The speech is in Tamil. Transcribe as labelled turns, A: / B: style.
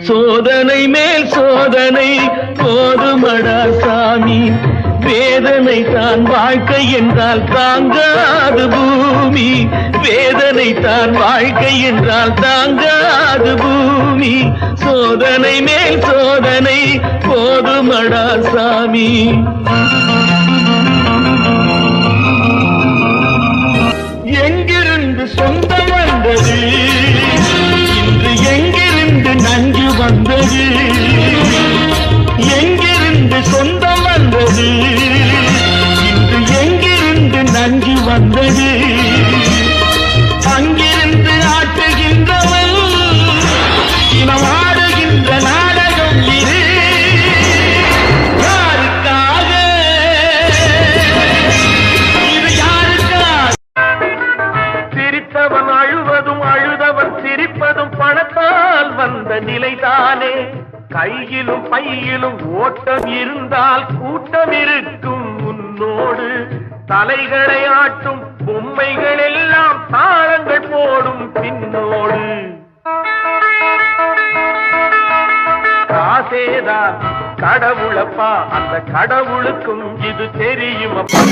A: சோதனை மேல் சோதனை போதுமடா சாமி, வேதனை தான் வாழ்க்கை என்றால் தாங்காது பூமி, வேதனை தான் வாழ்க்கை என்றால் தாங்காது பூமி. சோதனை மேல் சோதனை போதுமடா சாமி. எங்கிருந்து சொந்தம் வந்தது, இன்று எங்கிருந்து நஞ்சு வந்தது, எங்கிருந்து சொந்தம் வந்தது, இன்று எங்கிருந்து நஞ்சு வந்தது. அங்கிருந்து ஆட்டுகின்றவன் இனம் ஆடுகின்ற நாடகம் இது. யாருக்காக இது யாருக்காக? சிரித்தவன் அழுவதும் அழுதவன் சிரிப்பதும் பணத்தால் வந்த நிலைதானே. கையிலும் பையிலும் ஓட்டம் இருந்தால் கூட்டம் இருக்கும் உன்னோடு. தலைகளை ஆட்டும் பொம்மைகள் எல்லாம் தாளங்கள் போடும் பின்னோடு. காசேதான் கடவுளப்பா, அந்த கடவுளுக்கும் இது தெரியுமப்பா.